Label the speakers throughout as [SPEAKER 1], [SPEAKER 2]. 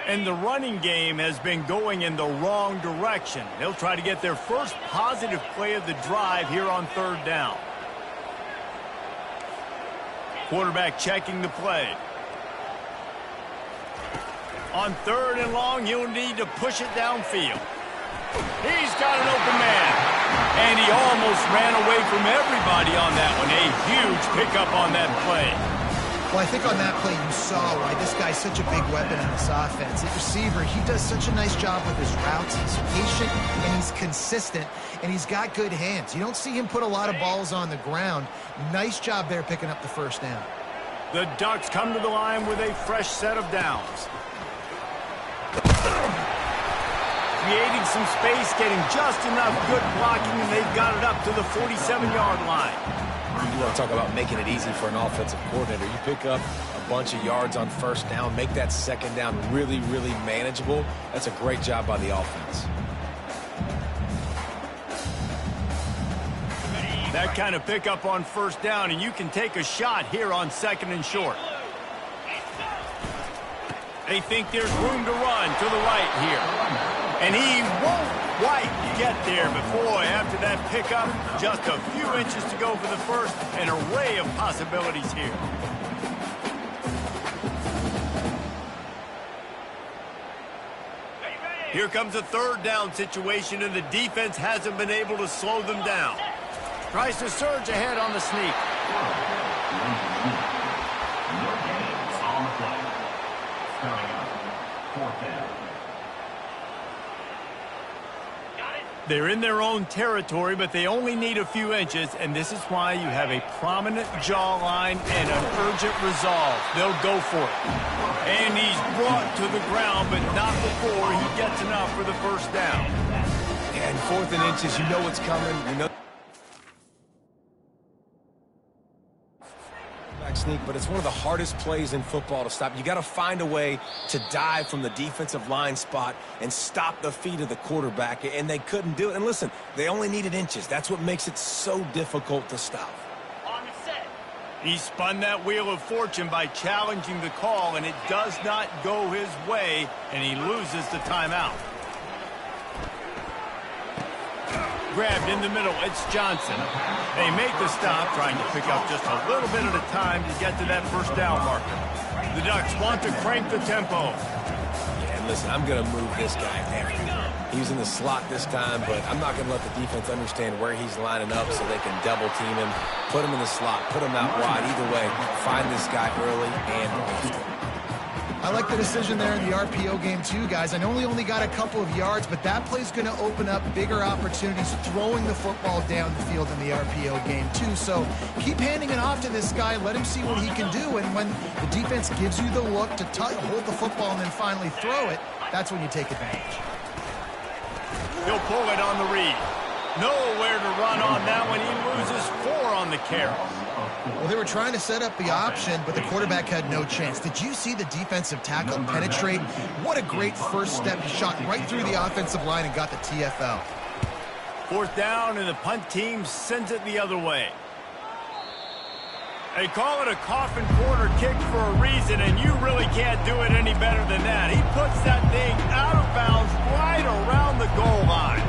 [SPEAKER 1] And the running game has been going in the wrong direction. They'll try to get their first positive play of the drive here on third down. Quarterback checking the play. On third and long, he'll need to push it downfield. He's got an open man. And he almost ran away from everybody on that one. A huge pickup on that play.
[SPEAKER 2] Well, I think on that play you saw why this guy's such a big weapon in this offense. At receiver, he does such a nice job with his routes. He's patient and he's consistent, and he's got good hands. You don't see him put a lot of balls on the ground. Nice job there picking up the first down.
[SPEAKER 1] The Ducks come to the line with a fresh set of downs. Creating some space, getting just enough good blocking, and they've got it up to the 47-yard line.
[SPEAKER 3] You want to talk about making it easy for an offensive coordinator. You pick up a bunch of yards on first down, make that second down really, really manageable. That's a great job by the offense.
[SPEAKER 1] That kind of pickup on first down, and you can take a shot here on second and short. They think there's room to run to the right here. And he won't quite get there, but boy, after that pickup, just a few inches to go for the first. An array of possibilities here. Here comes a third down situation, and the defense hasn't been able to slow them down. Tries to surge ahead on the sneak. They're in their own territory, but they only need a few inches, and this is why you have a prominent jawline and an urgent resolve. They'll go for it. And he's brought to the ground, but not before he gets enough for the first down.
[SPEAKER 3] And fourth and inches, you know what's coming. You know sneak, but it's one of the hardest plays in football to stop. You got to find a way to dive from the defensive line spot and stop the feet of the quarterback, and they couldn't do it. And listen, they only needed inches. That's what makes it so difficult to stop.
[SPEAKER 1] On set. He spun that wheel of fortune by challenging the call, and it does not go his way, and he loses the timeout. Grabbed in the middle, it's Johnson. They make the stop, trying to pick up just a little bit at a time to get to that first down marker. The Ducks want to crank the tempo.
[SPEAKER 3] Yeah, and listen, I'm going to move this guy everywhere. He's in the slot this time, but I'm not going to let the defense understand where he's lining up so they can double team him, put him in the slot, put him out wide. Either way, find this guy early and waste him.
[SPEAKER 2] I like the decision there in the RPO game too, guys. I know he only got a couple of yards, but that play's going to open up bigger opportunities throwing the football down the field in the RPO game too. So keep handing it off to this guy. Let him see what he can do. And when the defense gives you the look to hold the football and then finally throw it, that's when you take advantage.
[SPEAKER 1] He'll pull it on the read. Nowhere to run on that one. He loses 4 on the carry.
[SPEAKER 2] Well, they were trying to set up the option, but the quarterback had no chance. Did you see the defensive tackle penetrate? What a great first step. He shot right through the offensive line and got the TFL.
[SPEAKER 1] Fourth down, and the punt team sends it the other way. They call it a coffin corner kick for a reason, and you really can't do it any better than that. He puts that thing out of bounds right around the goal line.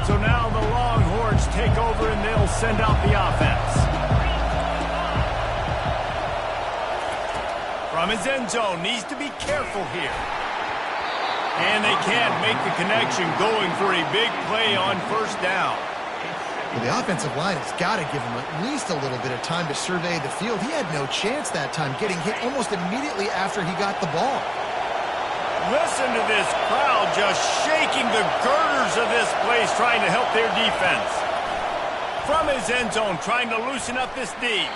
[SPEAKER 1] So now the Longhorns take over, and they'll send out the offense. From his end zone, needs to be careful here. And they can't make the connection, going for a big play on first down.
[SPEAKER 2] Well, the offensive line has got to give him at least a little bit of time to survey the field. He had no chance that time, getting hit almost immediately after he got the ball.
[SPEAKER 1] Listen to this crowd just shaking the girders of this place, trying to help their defense. From his end zone, trying to loosen up this D.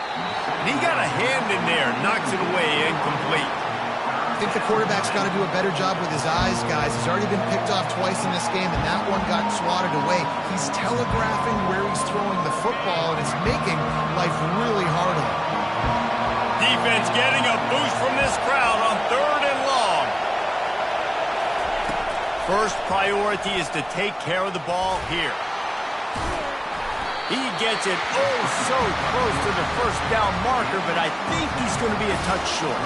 [SPEAKER 1] He got a hand in there, knocks it away, incomplete.
[SPEAKER 2] I think the quarterback's got to do a better job with his eyes, guys. He's already been picked off twice in this game, and that one got swatted away. He's telegraphing where he's throwing the football, and it's making life really hard on him.
[SPEAKER 1] Defense getting a boost from this crowd on third and long. First priority is to take care of the ball here. He gets it oh so close to the first down marker, but I think he's going to be a touch short.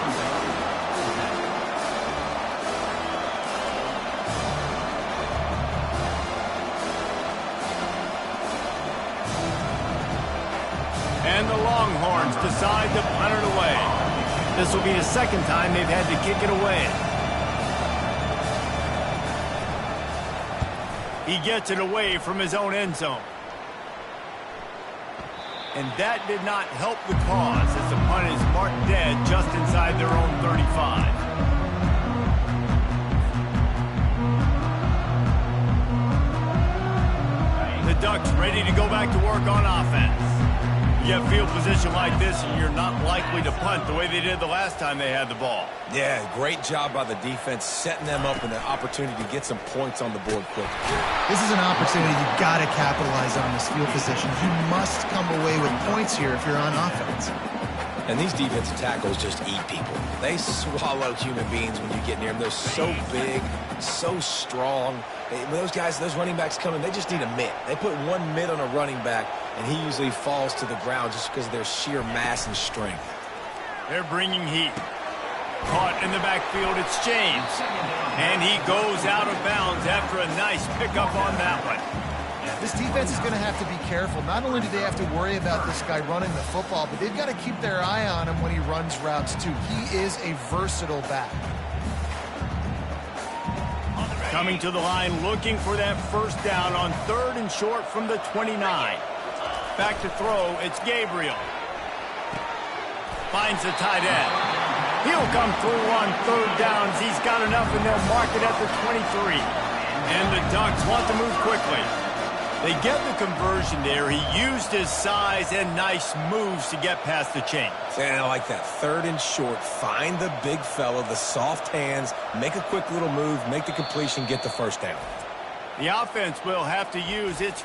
[SPEAKER 1] And the Longhorns decide to punt it away. This will be the second time they've had to kick it away. He gets it away from his own end zone. And that did not help the cause as the punt is marked dead just inside their own 35. The Ducks ready to go back to work on offense. You have field position like this, and you're not likely to punt the way they did the last time they had the ball.
[SPEAKER 3] Yeah, great job by the defense, setting them up in the opportunity to get some points on the board quick.
[SPEAKER 2] This is an opportunity you've got to capitalize on, this field position. You must come away with points here if you're on offense.
[SPEAKER 3] And these defensive tackles just eat people. They swallow human beings when you get near them. They're so big, so strong. When those guys, those running backs come in, they just need a mitt. They put one mitt on a running back, and he usually falls to the ground just because of their sheer mass and strength.
[SPEAKER 1] They're bringing heat. Caught in the backfield, it's James. And he goes out of bounds after a nice pickup on that one.
[SPEAKER 2] This defense is going to have to be careful. Not only do they have to worry about this guy running the football, but they've got to keep their eye on him when he runs routes too. He is a versatile back.
[SPEAKER 1] Coming to the line, looking for that first down on 3rd and short from the 29. Back to throw, it's Gabriel. Finds the tight end. He'll come through on 3rd downs. He's got enough, and they'll mark it at the 23. And the Ducks want to move quickly. They get the conversion there. He used his size and nice moves to get past the chain.
[SPEAKER 3] And I like that. 3rd and short. Find the big fella, the soft hands, make a quick little move, make the completion, get the first down.
[SPEAKER 1] The offense will have to use its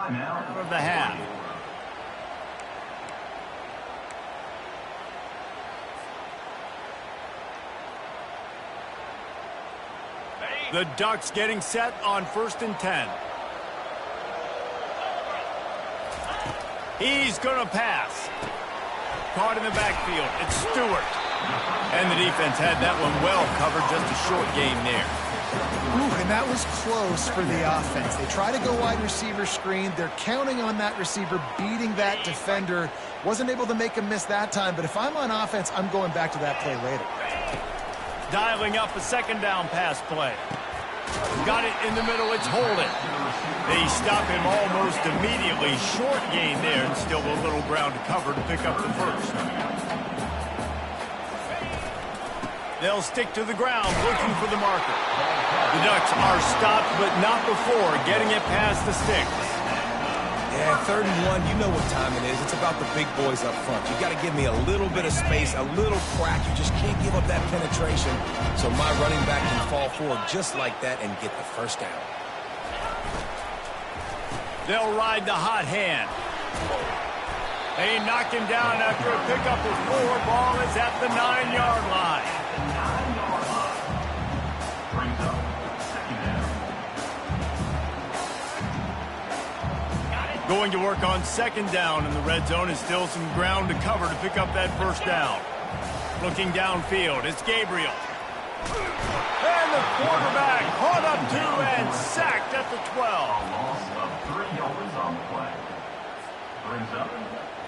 [SPEAKER 1] for the half. The Ducks getting set on 1st and 10. He's going to pass. Caught in the backfield. It's Stewart. And the defense had that one well covered. Just a short game there.
[SPEAKER 2] Ooh, and that was close for the offense. They try to go wide receiver screen. They're counting on that receiver beating that defender. Wasn't able to make him miss that time, but if I'm on offense, I'm going back to that play later.
[SPEAKER 1] Dialing up a 2nd down pass play. Got it in the middle. It's Holden. They stop him almost immediately. Short gain there, and still a little ground to cover to pick up the first. They'll stick to the ground, looking for the marker. The Ducks are stopped, but not before getting it past the sticks.
[SPEAKER 3] Yeah, 3rd and 1, you know what time it is. It's about the big boys up front. You got to give me a little bit of space, a little crack. You just can't give up that penetration. So my running back can fall forward just like that and get the first down.
[SPEAKER 1] They'll ride the hot hand. They knock him down after a pickup of 4. Ball is at the 9-yard line. Going to work on 2nd down in the red zone. Is still some ground to cover to pick up that first down. Looking downfield, it's Gabriel. And the quarterback caught up 2 and sacked at the 12.
[SPEAKER 4] Loss of 3 yards on the play. Brings up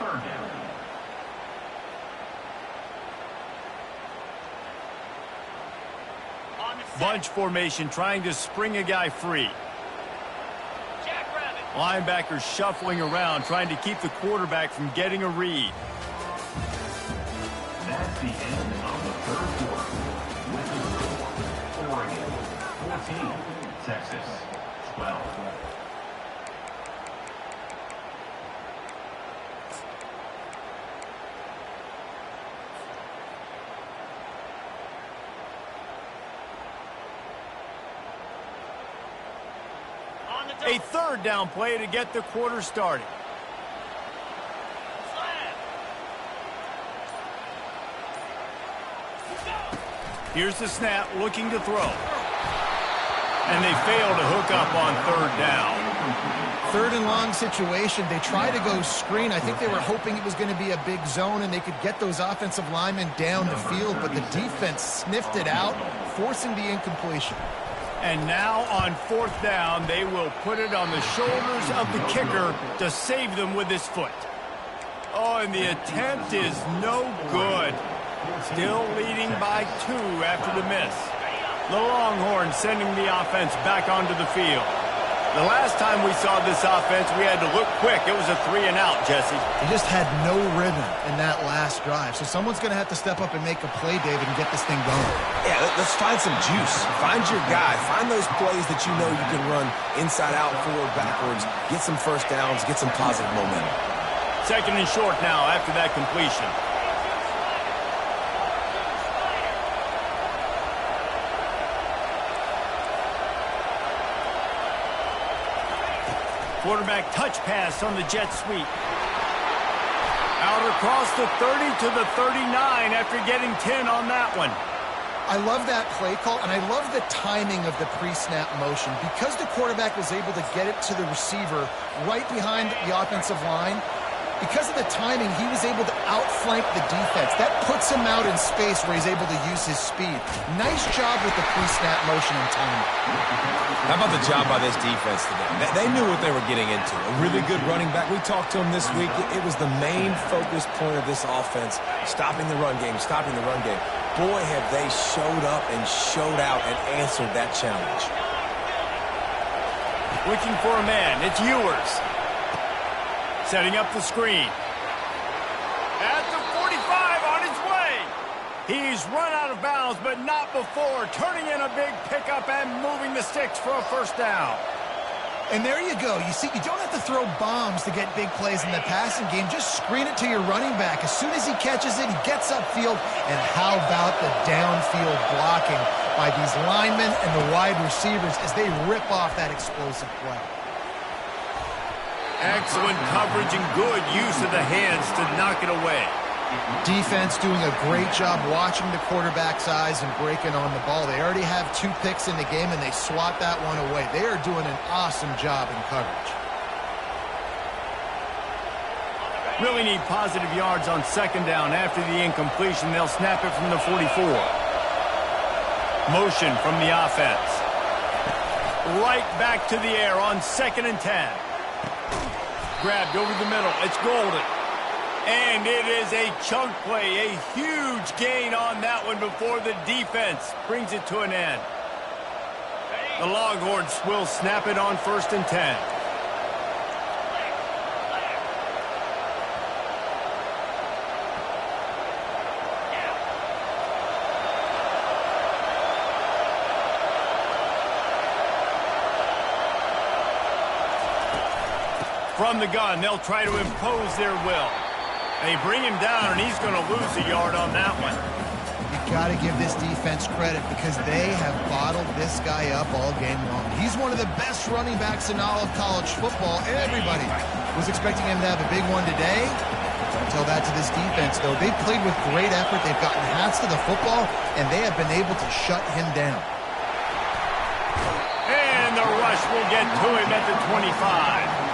[SPEAKER 4] 3rd down.
[SPEAKER 1] Bunch formation, trying to spring a guy free. Linebackers shuffling around, trying to keep the quarterback from getting a read.
[SPEAKER 4] That's the end of the 3rd quarter. With the score, Oregon 14, Texas 12.
[SPEAKER 1] A 3rd down play to get the quarter started. Here's the snap, looking to throw. And they fail to hook up on 3rd down.
[SPEAKER 2] 3rd and long situation. They try to go screen. I think they were hoping it was going to be a big zone and they could get those offensive linemen down the field, but the defense sniffed it out, forcing the incompletion.
[SPEAKER 1] And now on 4th down, they will put it on the shoulders of the kicker to save them with his foot. Oh, and the attempt is no good. Still leading by 2 after the miss. The Longhorns sending the offense back onto the field. The last time we saw this offense, we had to look quick. It was a 3 and out, Jesse.
[SPEAKER 2] They just had no rhythm in that last drive. So someone's going to have to step up and make a play, David, and get this thing going.
[SPEAKER 3] Yeah, let's find some juice. Find your guy. Find those plays that you know you can run inside out, forward, backwards. Get some first downs. Get some positive momentum.
[SPEAKER 1] 2nd and short now after that completion. Quarterback touch pass on the jet sweep. Out across the 30 to the 39 after getting 10 on that one.
[SPEAKER 2] I love that play call, and I love the timing of the pre-snap motion. Because the quarterback was able to get it to the receiver right behind the offensive line, because of the timing, he was able to outflank the defense. That puts him out in space where he's able to use his speed. Nice job with the pre-snap motion and timing.
[SPEAKER 3] How about the job by this defense today? They knew what they were getting into. A really good running back. We talked to him this week. It was the main focus point of this offense, stopping the run game, stopping the run game. Boy, have they showed up and showed out and answered that challenge.
[SPEAKER 1] Looking for a man. It's Ewers. Setting up the screen. At the 45 on his way. He's run out of bounds, but not before. Turning in a big pickup and moving the sticks for a first down.
[SPEAKER 2] And there you go. You see, you don't have to throw bombs to get big plays in the passing game. Just screen it to your running back. As soon as he catches it, he gets upfield. And how about the downfield blocking by these linemen and the wide receivers as they rip off that explosive play?
[SPEAKER 1] Excellent coverage and good use of the hands to knock it away.
[SPEAKER 2] Defense doing a great job watching the quarterback's eyes and breaking on the ball. They already have 2 picks in the game, and they swat that one away. They are doing an awesome job in coverage.
[SPEAKER 1] Really need positive yards on 2nd down. After the incompletion, they'll snap it from the 44. Motion from the offense. Right back to the air on 2nd and 10. Grabbed over the middle. It's Golden. And it is a chunk play, a huge gain on that one before the defense brings it to an end. The Longhorns will snap it on 1st and 10. From the gun, they'll try to impose their will. They bring him down, and he's going to lose a yard on that one.
[SPEAKER 2] You got to give this defense credit because they have bottled this guy up all game long. He's one of the best running backs in all of college football. Everybody was expecting him to have a big one today. Don't tell that to this defense, though. They've played with great effort. They've gotten hats to the football, and they have been able to shut him down.
[SPEAKER 1] And the rush will get to him at the 25.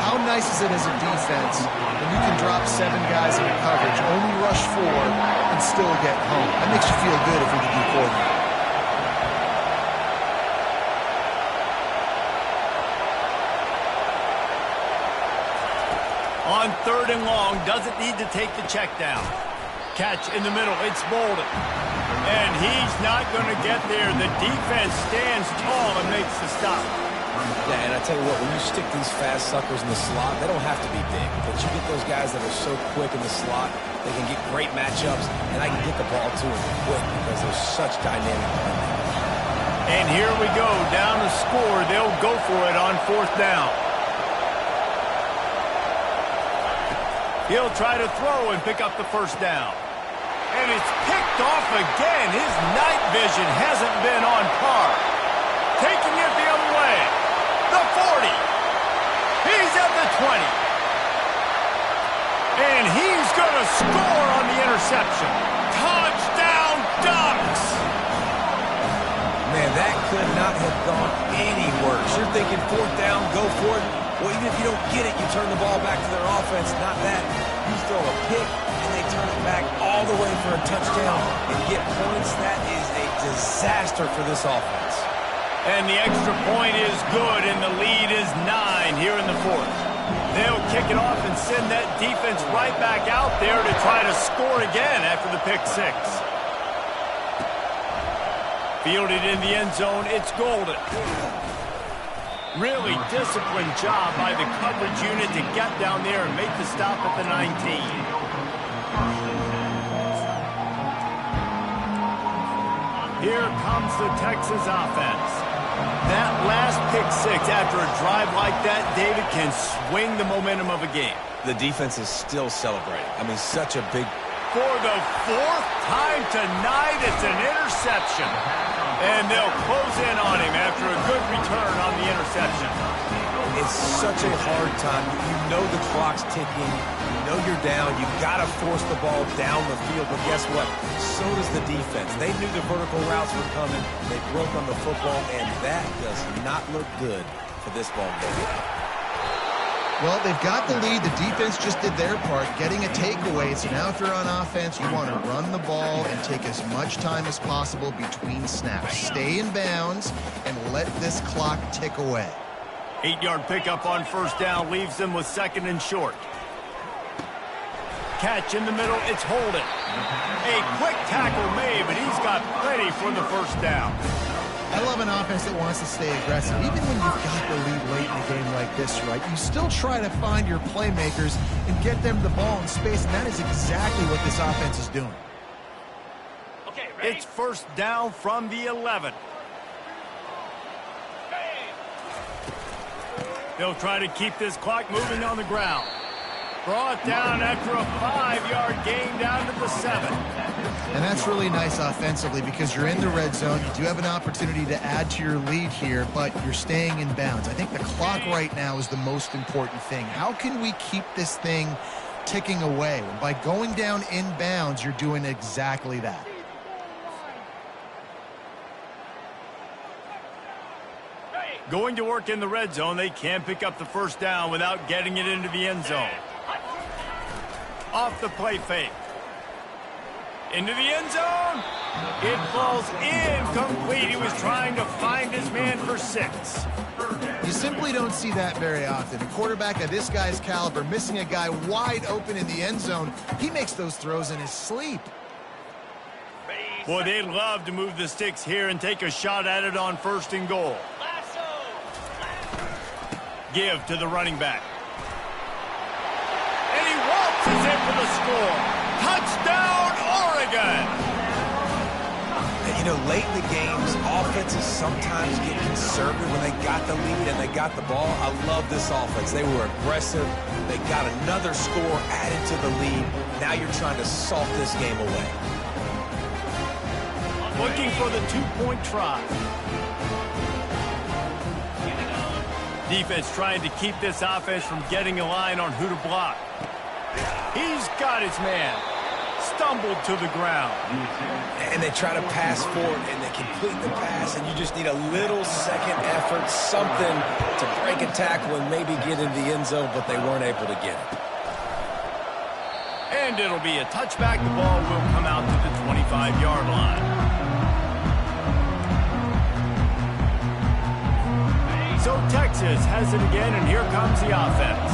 [SPEAKER 2] How nice is it as a defense when you can drop 7 guys in coverage, only rush 4, and still get home? That makes you feel good if you're the D coordinator.
[SPEAKER 1] On 3rd and long, doesn't need to take the check down. Catch in the middle, it's Bolden. And he's not going to get there. The defense stands tall and makes the stop.
[SPEAKER 3] Yeah, and I tell you what, when you stick these fast suckers in the slot, they don't have to be big. But you get those guys that are so quick in the slot, they can get great matchups, and I can get the ball to them quick because they're such dynamic playmakers.
[SPEAKER 1] And here we go, down to score. They'll go for it on 4th down. He'll try to throw and pick up the 1st down. And it's picked off again. His night vision hasn't been on par. Taking it the other way. The 40. He's at the 20. And he's going to score on the interception. Touchdown Ducks!
[SPEAKER 3] Man, that could not have gone any worse. You're thinking 4th down, go for it. Well, even if you don't get it, you turn the ball back to their offense. Not that. You throw a pick, and they turn it back all the way for a touchdown and get points. That is a disaster for this offense.
[SPEAKER 1] And the extra point is good, and the lead is 9 here in the 4th. They'll kick it off and send that defense right back out there to try to score again after the pick 6. Fielded in the end zone, it's Golden. Really disciplined job by the coverage unit to get down there and make the stop at the 19. Here comes the Texas offense. That last pick 6 after a drive like that, David, can swing the momentum of a game.
[SPEAKER 3] The defense is still celebrating. I mean, such a big...
[SPEAKER 1] For the 4th time tonight, it's an interception. And they'll close in on him after a good return on the interception.
[SPEAKER 3] It's such a hard time. You know the clock's ticking. You know you're down. You've got to force the ball down the field. But guess what? So does the defense. They knew the vertical routes were coming. They broke on the football, and that does not look good for this ball game.
[SPEAKER 2] Well, they've got the lead. The defense just did their part, getting a takeaway. So now if you're on offense, you want to run the ball and take as much time as possible between snaps. Stay in bounds and let this clock tick away.
[SPEAKER 1] 8-yard pickup on 1st down leaves them with 2nd and short. Catch in the middle, it's Holden. A quick tackle made, but he's got plenty for the 1st down.
[SPEAKER 2] I love an offense that wants to stay aggressive. Even when you've got the lead late in a game like this, right, you still try to find your playmakers and get them the ball in space, and that is exactly what this offense is doing.
[SPEAKER 1] Okay, ready? It's 1st down from the 11. They'll try to keep this clock moving on the ground. Brought down after a 5-yard gain down to the 7.
[SPEAKER 2] And that's really nice offensively because you're in the red zone. You do have an opportunity to add to your lead here, but you're staying in bounds. I think the clock right now is the most important thing. How can we keep this thing ticking away? And by going down in bounds, you're doing exactly that.
[SPEAKER 1] Going to work in the red zone, they can't pick up the first down without getting it into the end zone. Off the play fake. Into the end zone. It falls incomplete. He was trying to find his man for 6.
[SPEAKER 2] You simply don't see that very often. A quarterback of this guy's caliber missing a guy wide open in the end zone. He makes those throws in his sleep.
[SPEAKER 1] Boy, they'd love to move the sticks here and take a shot at it on 1st and goal. Give to the running back. And he waltzes in for the score. Touchdown, Oregon!
[SPEAKER 3] You know, late in the games, offenses sometimes get conservative when they got the lead and they got the ball. I love this offense. They were aggressive. They got another score added to the lead. Now you're trying to salt this game away.
[SPEAKER 1] Looking for the 2-point try. Defense trying to keep this offense from getting a line on who to block. He's got his man. Stumbled to the ground.
[SPEAKER 3] And they try to pass forward, and they complete the pass, and you just need a little second effort, something to break a tackle and maybe get into the end zone, but they weren't able to get it.
[SPEAKER 1] And it'll be a touchback. The ball will come out to the 25-yard line. So Texas has it again, and here comes the offense.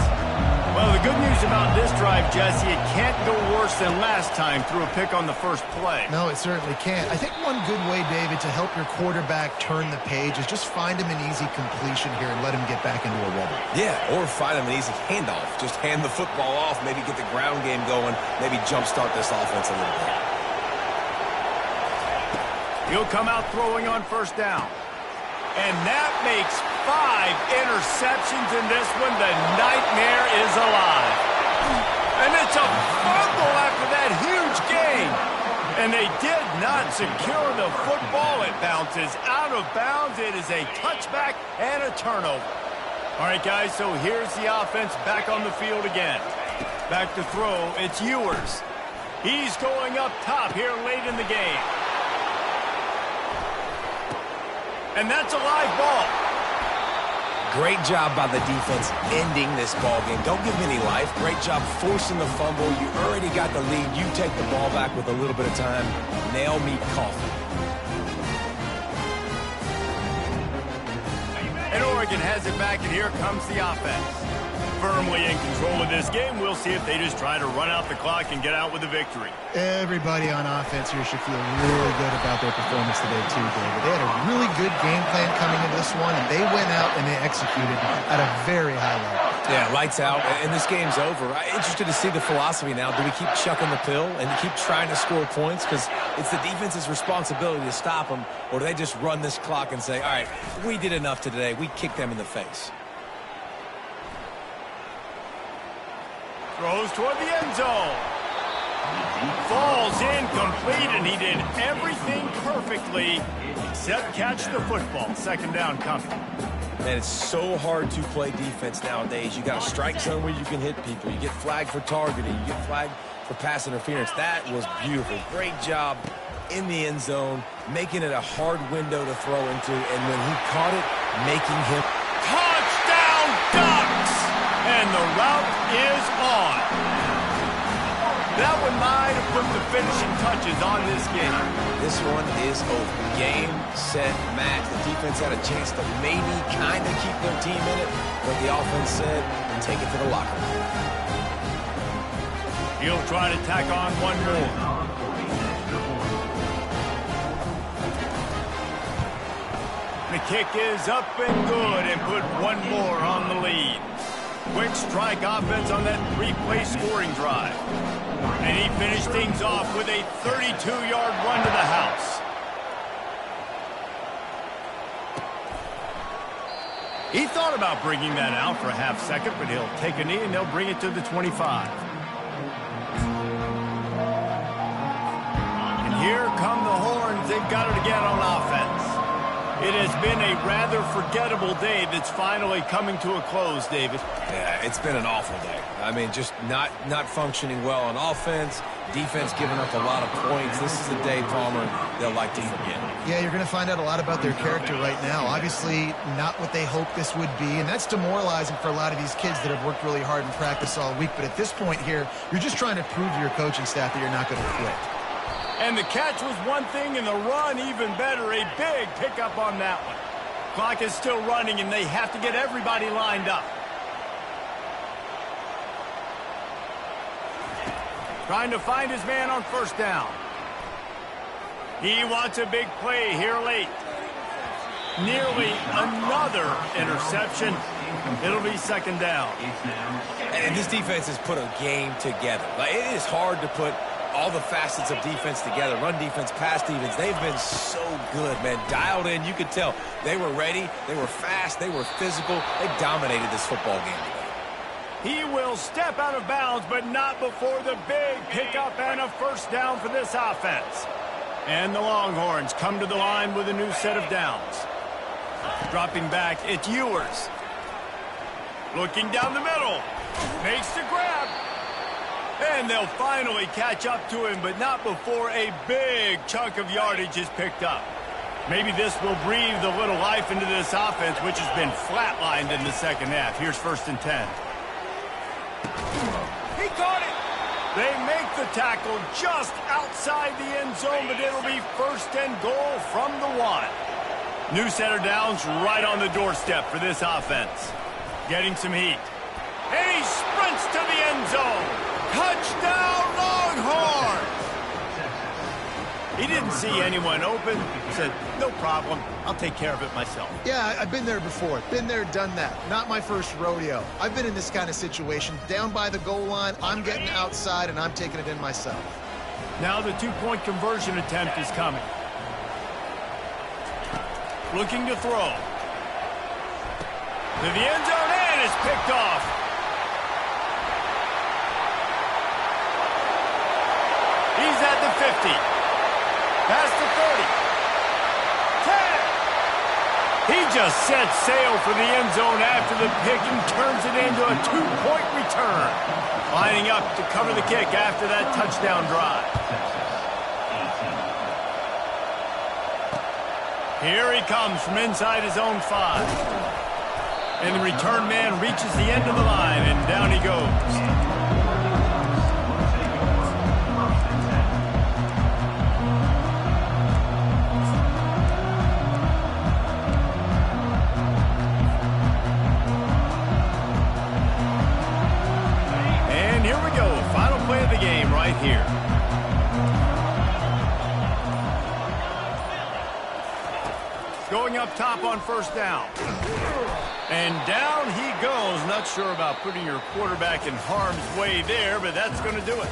[SPEAKER 1] Well, the good news about this drive, Jesse, it can't go worse than last time through a pick on the first play.
[SPEAKER 2] No, it certainly can't. I think one good way, David, to help your quarterback turn the page is just find him an easy completion here and let him get back into a rhythm.
[SPEAKER 3] Yeah, or find him an easy handoff. Just hand the football off, maybe get the ground game going, maybe jumpstart this offense a little bit.
[SPEAKER 1] He'll come out throwing on 1st down. And that makes 5 interceptions in this one. The nightmare is alive. And it's a fumble after that huge gain. And they did not secure the football. It bounces out of bounds. It is a touchback and a turnover. All right, guys, so here's the offense back on the field again. Back to throw. It's Ewers. He's going up top here late in the game. And that's a live ball.
[SPEAKER 3] Great job by the defense ending this ball game. Don't give them any life. Great job forcing the fumble. You already got the lead. You take the ball back with a little bit of time. Nail meet coffee.
[SPEAKER 1] And Oregon has it back, and here comes the offense. Firmly in control of this game. We'll see if they just try to run out the clock and get out with a victory.
[SPEAKER 2] Everybody on offense here should feel really good about their performance today too, David. They had a really good game plan coming into this one, and they went out and they executed at a very high level.
[SPEAKER 3] Yeah, lights out, and this game's over. I'm interested to see the philosophy now. Do we keep chucking the pill and keep trying to score points? Because it's the defense's responsibility to stop them, or do they just run this clock and say, all right, we did enough today. We kicked them in the face.
[SPEAKER 1] Throws toward the end zone. Falls incomplete, and he did everything perfectly except catch the football. 2nd down coming.
[SPEAKER 3] Man, it's so hard to play defense nowadays. You got a strike zone where you can hit people. You get flagged for targeting. You get flagged for pass interference. That was beautiful. Great job in the end zone, making it a hard window to throw into, and when he caught it, making him...
[SPEAKER 1] Touchdown, Ducks! And the route is on. That one might have put the finishing touches on this game.
[SPEAKER 3] This one is over. Game, set, match. The defense had a chance to maybe kind of keep their team in it, but the offense said, take it to the locker room.
[SPEAKER 1] He'll try to tack on one more. The kick is up and good, and put one more on the lead. Quick strike offense on that 3-play scoring drive. And he finished things off with a 32-yard run to the house. He thought about bringing that out for a half second, but he'll take a knee and they'll bring it to the 25. Here come the horns. They've got it again on offense. It has been a rather forgettable day that's finally coming to a close, David.
[SPEAKER 3] Yeah, it's been an awful day. I mean, just not functioning well on offense. Defense giving up a lot of points. This is a day, Palmer, they'll like to forget.
[SPEAKER 2] Yeah, you're going to find out a lot about their character right now. Obviously, not what they hoped this would be, and that's demoralizing for a lot of these kids that have worked really hard in practice all week. But at this point here, you're just trying to prove to your coaching staff that you're not going to quit.
[SPEAKER 1] And the catch was one thing, and the run even better. A big pickup on that one. Clock is still running, and they have to get everybody lined up. Trying to find his man on first down. He wants a big play here late. Nearly another interception. It'll be second down.
[SPEAKER 3] And this defense has put a game together. Like, it is hard to put all the facets of defense together. Run defense, pass defense. They've been so good, man. Dialed in. You could tell they were ready. They were fast. They were physical. They dominated this football game today.
[SPEAKER 1] He will step out of bounds, but not before the big pickup and a first down for this offense. And the Longhorns come to the line with a new set of downs. Dropping back, it's Ewers. Looking down the middle. Makes the grab. And they'll finally catch up to him, but not before a big chunk of yardage is picked up. Maybe this will breathe a little life into this offense, which has been flatlined in the second half. Here's 1st and 10. He caught it. They make the tackle just outside the end zone, but it'll be 1st and goal from the 1. New set of downs right on the doorstep for this offense. Getting some heat. And he sprints to the end zone. Touchdown, Longhorns! He didn't see anyone open. Said, no problem. I'll take care of it myself.
[SPEAKER 2] Yeah, I've been there before. Been there, done that. Not my first rodeo. I've been in this kind of situation. Down by the goal line, I'm getting outside, and I'm taking it in myself.
[SPEAKER 1] Now the 2-point conversion attempt is coming. Looking to throw. To the end zone, and it's picked off. He's at the 50. Past the 30. 10. He just set sail for the end zone after the pick and turns it into a 2-point return. Lining up to cover the kick after that touchdown drive. Here he comes from inside his own 5. And the return man reaches the end of the line, and down he goes. Here. Going up top on first down. And down he goes. Not sure about putting your quarterback in harm's way there, but that's going to do it.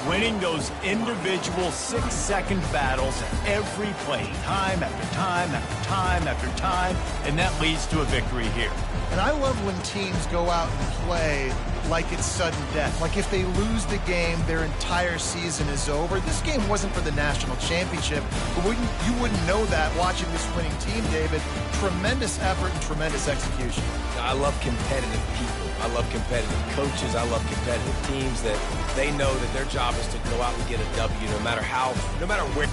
[SPEAKER 1] Winning those individual 6-second battles every play, time after time after time after time, and that leads to a victory here.
[SPEAKER 2] And I love when teams go out and play like it's sudden death. Like if they lose the game, their entire season is over. This game wasn't for the national championship, but you wouldn't know that watching this winning team, David. Tremendous effort and tremendous execution.
[SPEAKER 3] I love competitive people. I love competitive coaches. I love competitive teams that they know that their job is to go out and get a W no matter where.